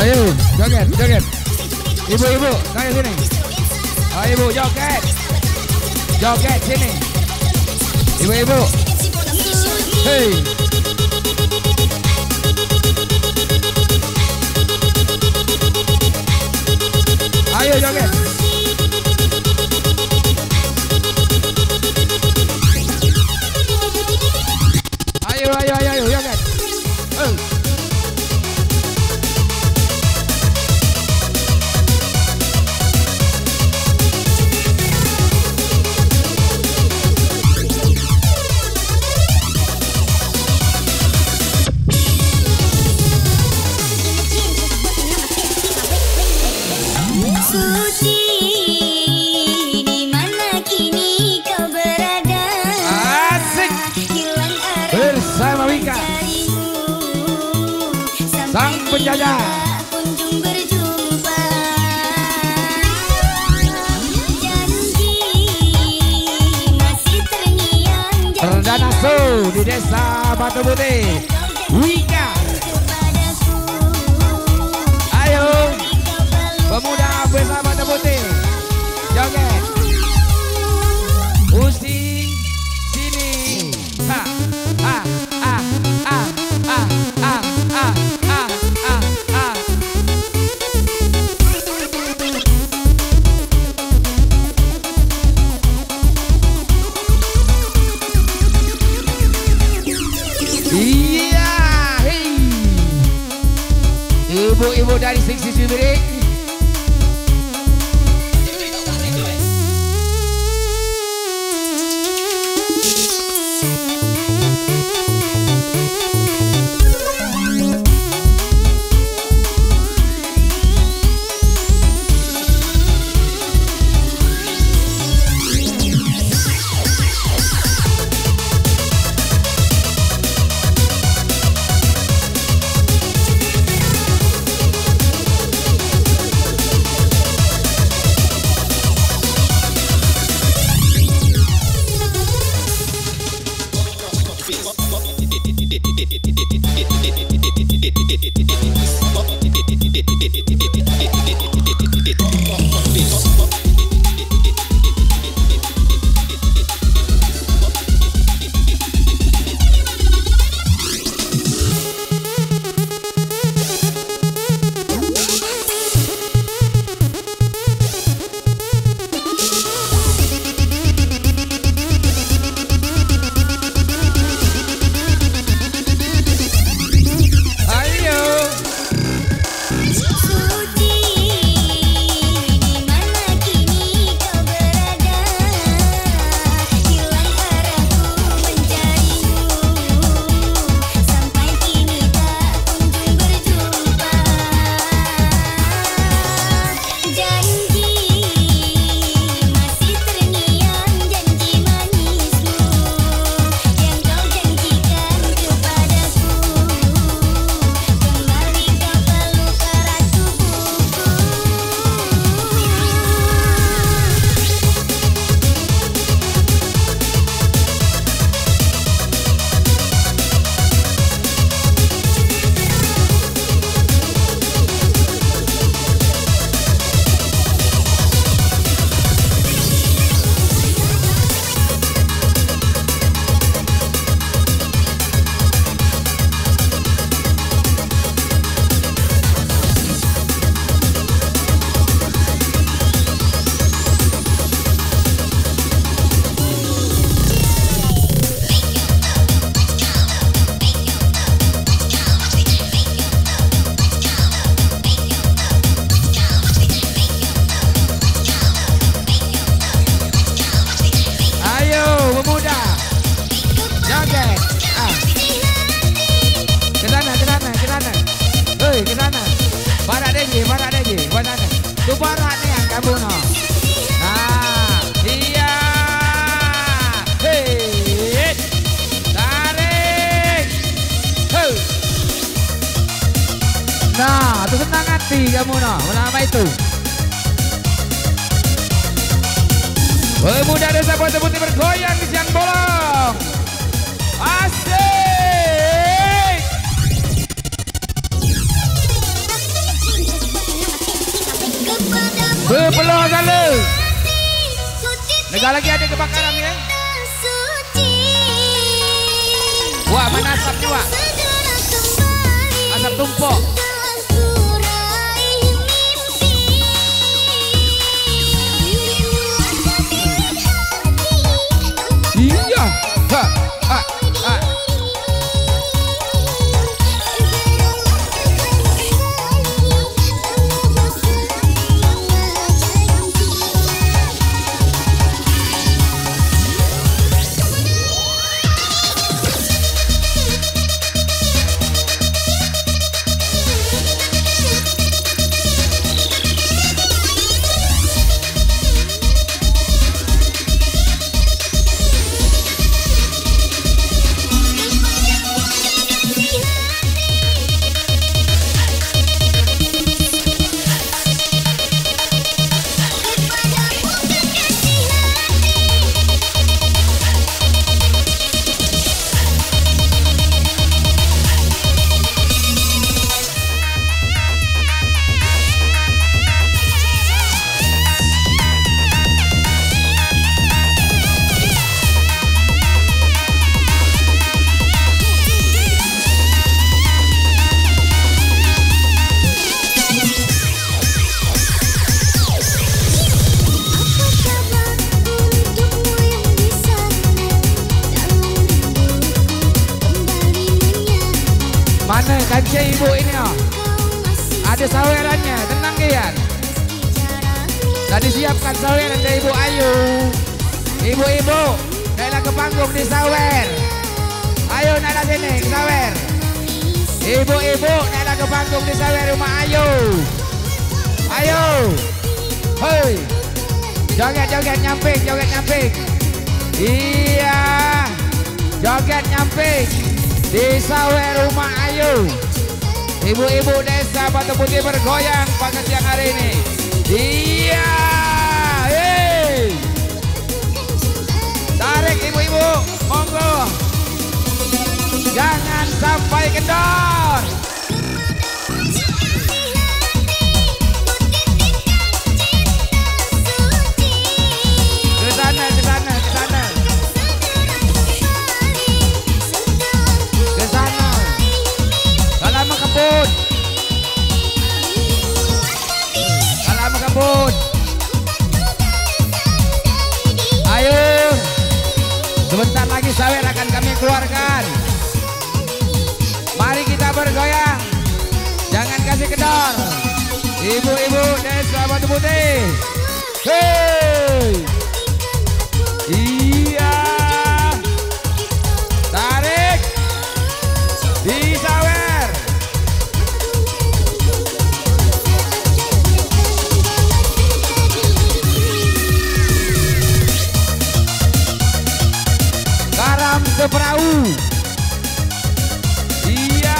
Ayo, joget, joget. Ibu-ibu, kayak sini. Ayo ibu, joget. Joget sini. Ibu-ibu. Hey. Ayo joget. Ayo joget. Suci, di mana kini kau berada? Asik. Hilang arah Bersama Wika, sang penjajah. kunjung berjumpa. Janji masih terngiang. Perdana show di Desa Batu Putih. Wika. Ayo, pemuda Desa Batu Putih. Joget. Pusing sini. Ha, ha, ha, ha, ha, ha, ha, ha, ha, ha. Iya, hei. Ibu-ibu dari Siksi Cibirik. Nah, itu senang hati kamu no, apa itu? Pemuda Desa Batu Putih bergoyang di siang bolong. Asik. Bisa lagi ada kebakaran ya. suci. Wah, mana asapnya, Wak? Segera kembali. Asap tumpuk. Setelah kurai mimpi. Iya. Ha, ha, ha. Mana kancah ibu ini oh? Ada sawerannya, tenang Kian. Tadi siapkan saweran dari Ibu Ayu. Ibu-ibu, naiklah ke panggung di sawer. Ayo naiklah sini ke sawer. Ibu-ibu, naiklah ke panggung di sawer rumah Ayu. Ayo, hei, joget-joget nyamping, joget nyamping. Iya, joget nyamping di sawer rumah Ayu. Ibu-ibu desa Batu Putih bergoyang pada siang hari ini. Iya, hei, tarik ibu-ibu, monggo, jangan sampai kendor. Ke sana, ke sana, ke sana. Ke sana. Salam kebun. Salam kebun. Ayo. Sebentar lagi sawer akan kami keluarkan. Mari kita bergoyang. Jangan kasih kendor. Ibu-ibu desa Batu Putih. Hei. Iya. Tarik. Di sawer. Garam seperahu. Iya.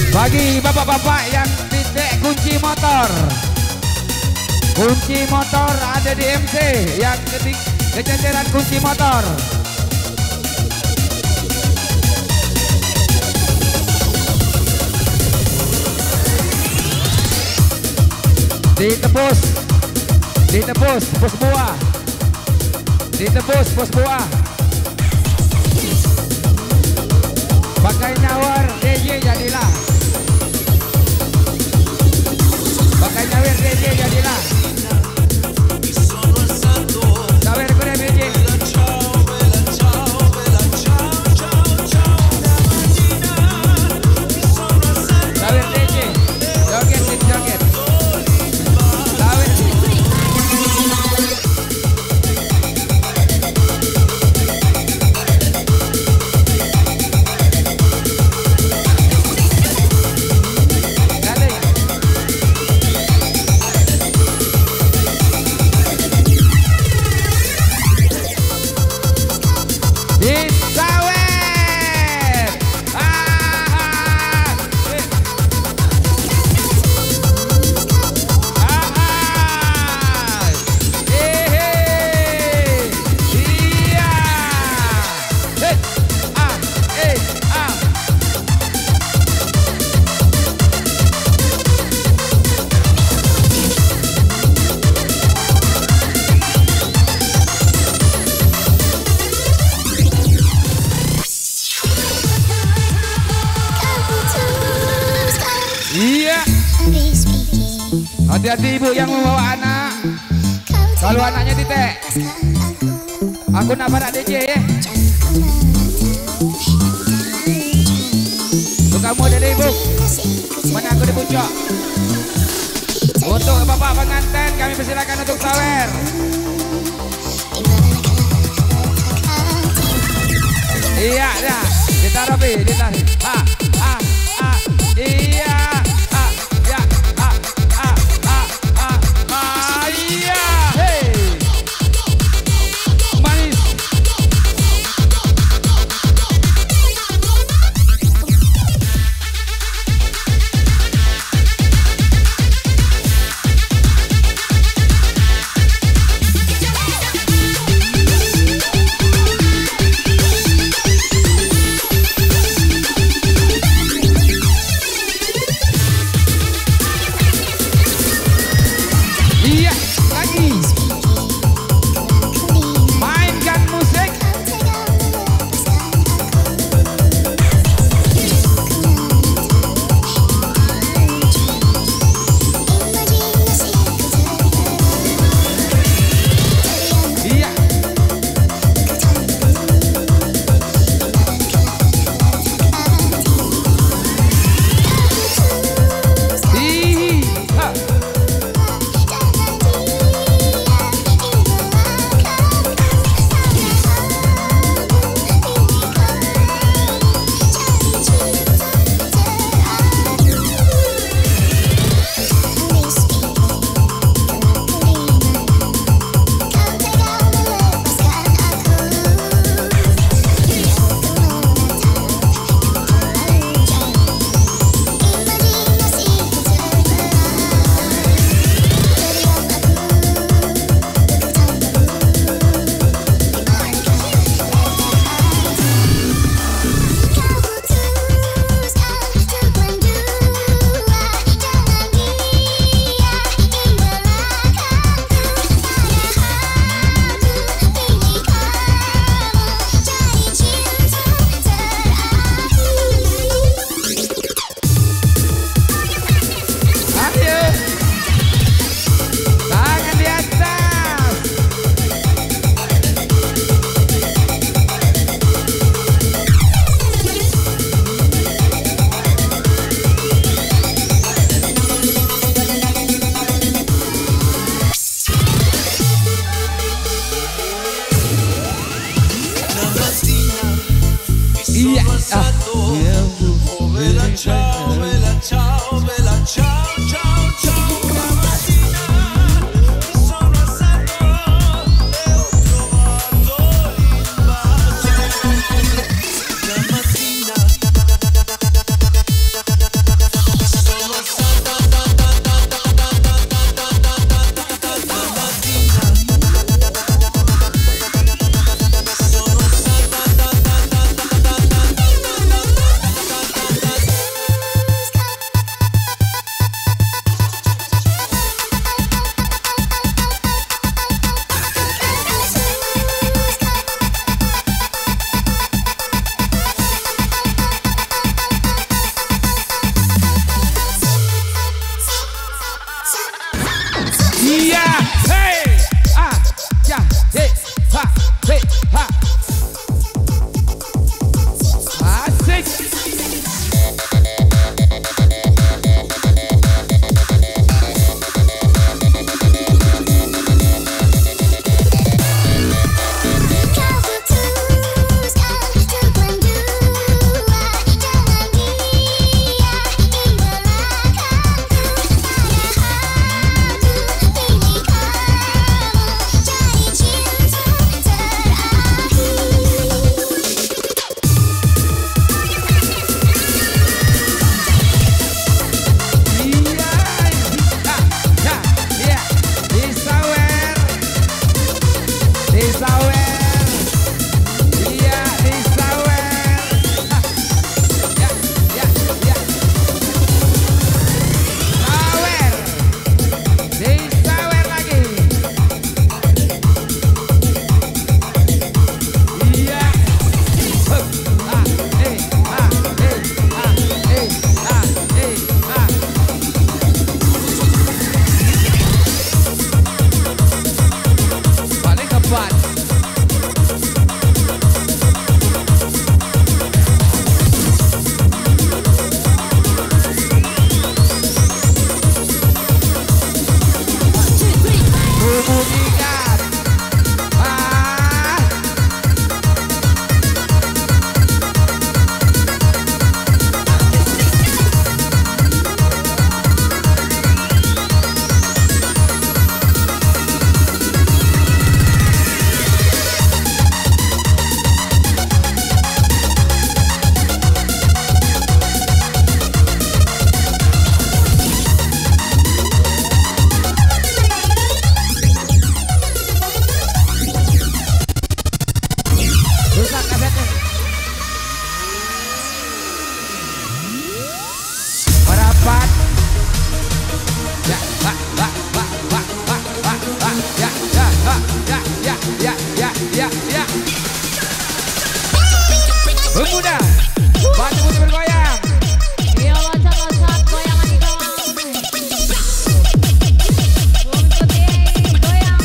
Bagi bapak-bapak yang titik kunci motor. Kunci motor ada di MC yang kececeran kunci motor. Ditebus pos buah. Ditebus pos buah. Pakai nyawar DJ jadilah. Pakai nyawar DJ jadilah. Sawer kure DJ. Sawer DJ. Joget sip joget. Sawer. Hati-hati ibu yang membawa anak. Kalau anaknya titik, aku nak barak DJ ya. Untuk kamu ada ibu, mana aku di puncak. Untuk bapak pengantin kami persilakan untuk sawer. Iya dah, ditaruh pi, ditaruh. Iya. Pemuda, bantu putih bergoyang. Iya loncat-loncat goyangan di bawah. Putih goyang.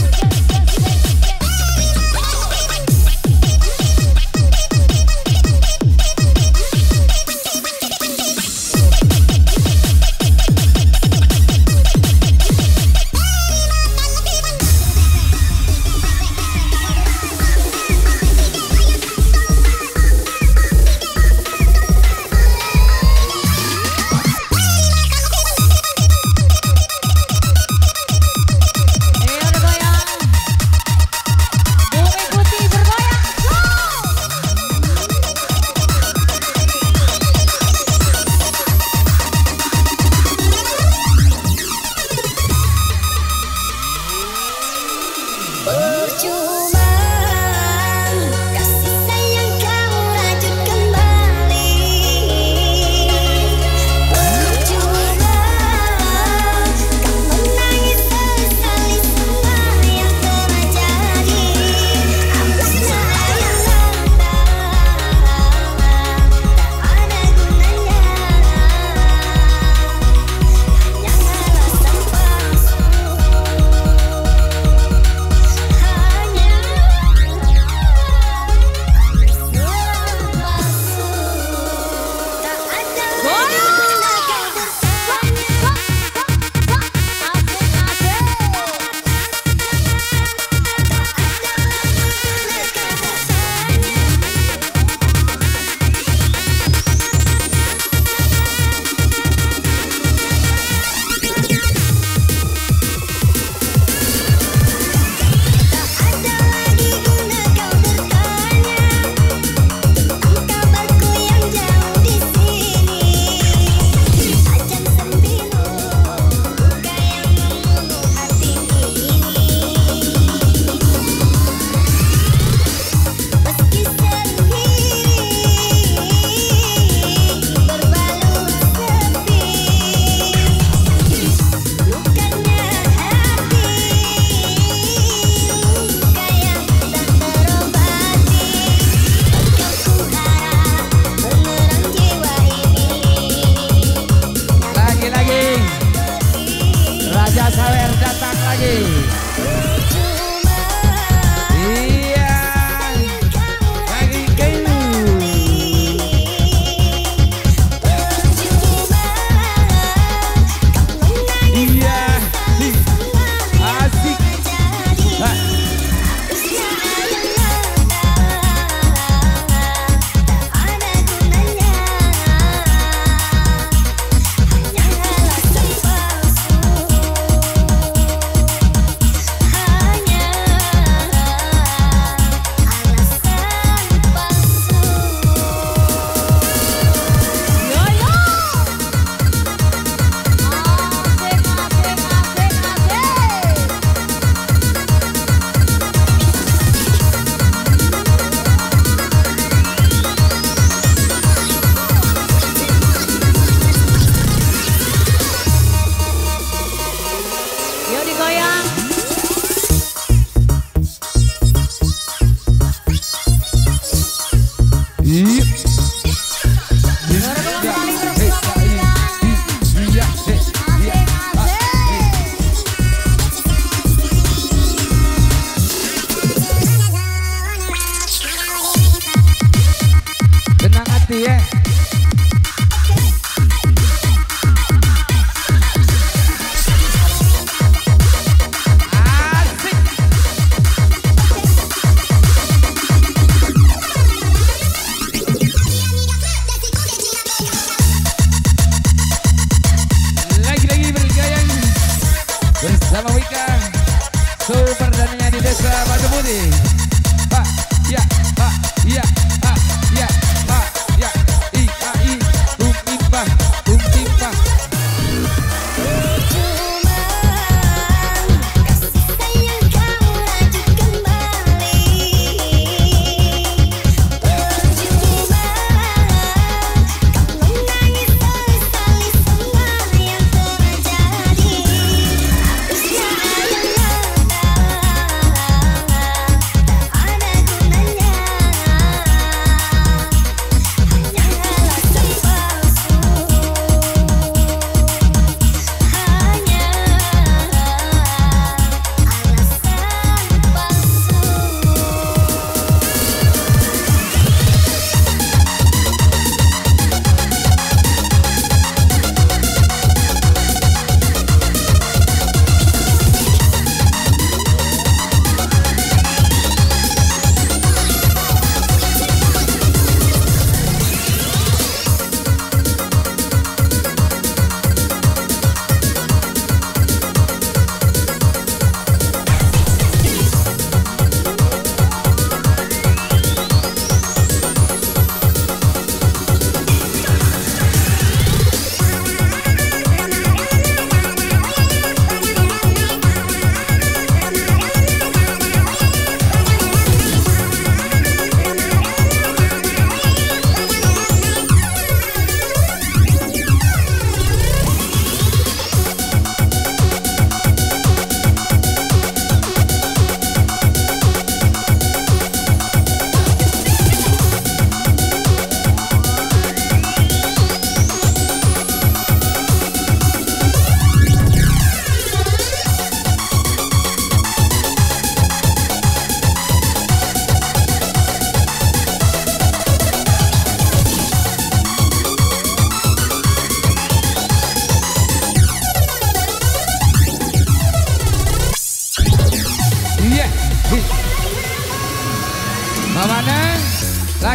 Raja Sawer datang lagi. Iya, lagi kayu. Iya, asik. Tenang hati ya. Asik. Lagi-lagi bergayang bersama Wika Super dananya di desa Batu Putih. Pak, ya, pak, ya, pak, ya, pak, ya, i, a, i, impah, impah.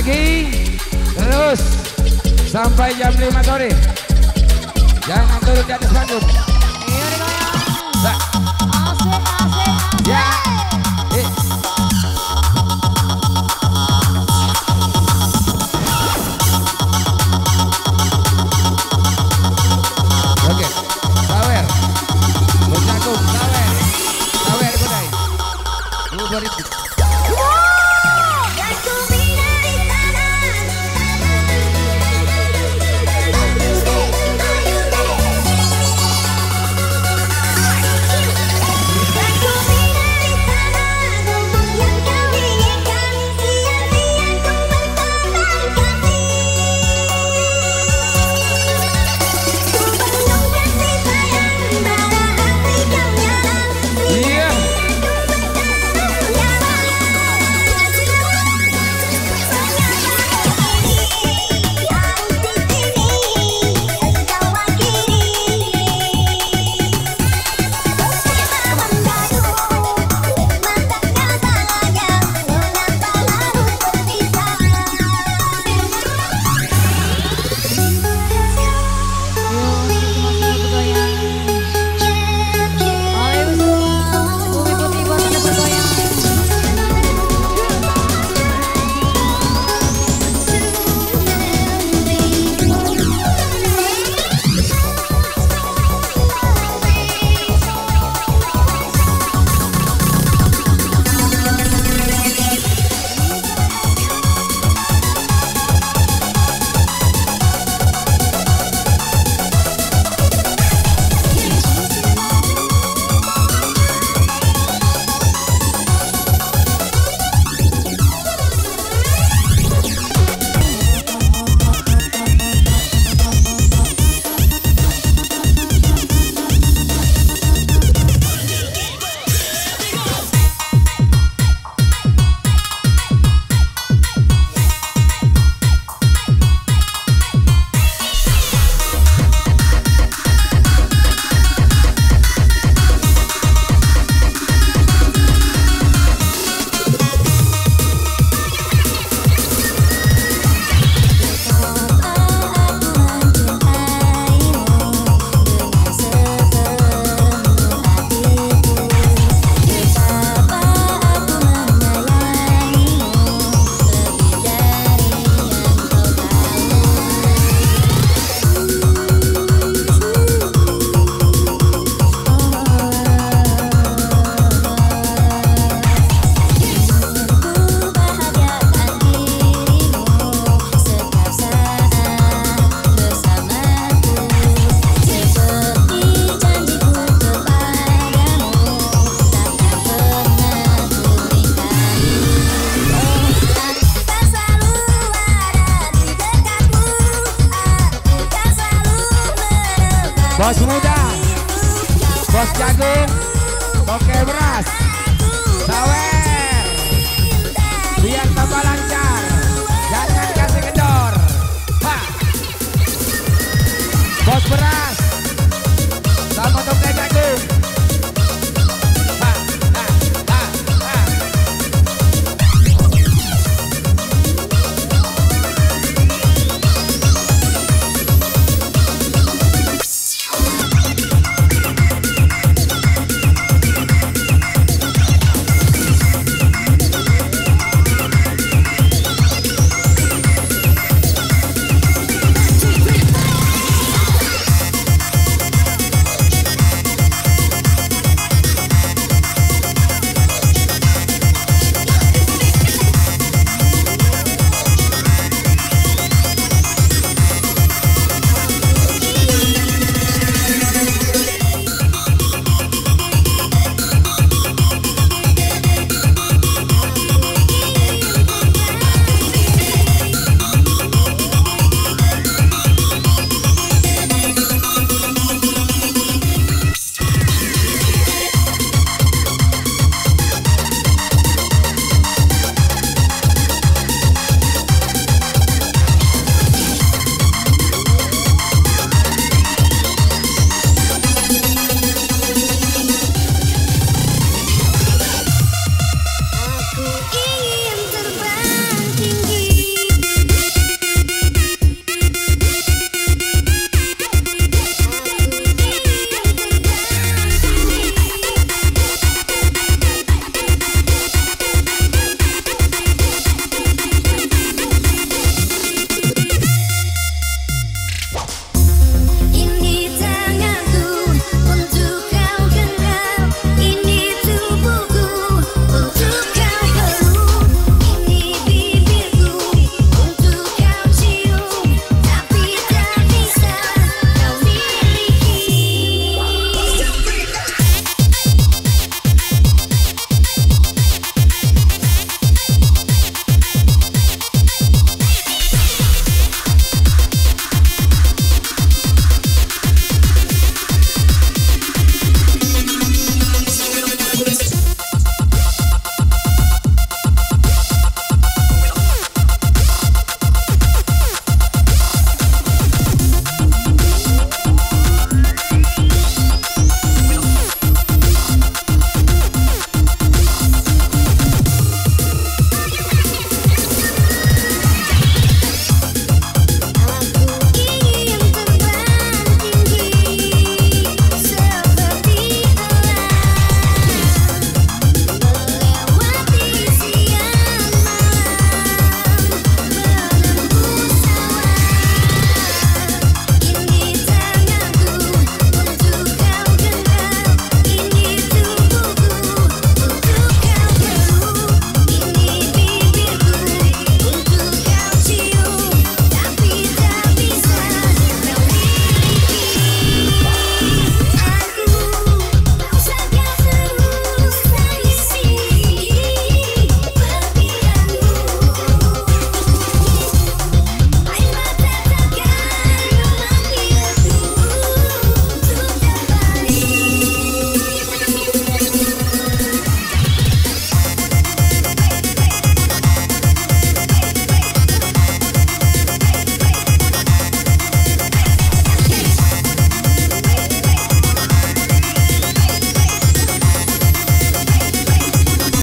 lagi terus sampai jam 5 sore. Jangan turun di atas panggung. Ayo digoyang. Nah, Asik, asik, asik. ya. Oke, sawer, berjagung, sawer, sawer kodai. 2000. Iya. Bos muda, bos jagung, oke beras, sawer, biar tambah lancar, jangan kasih kendor. Ha. Bos beras.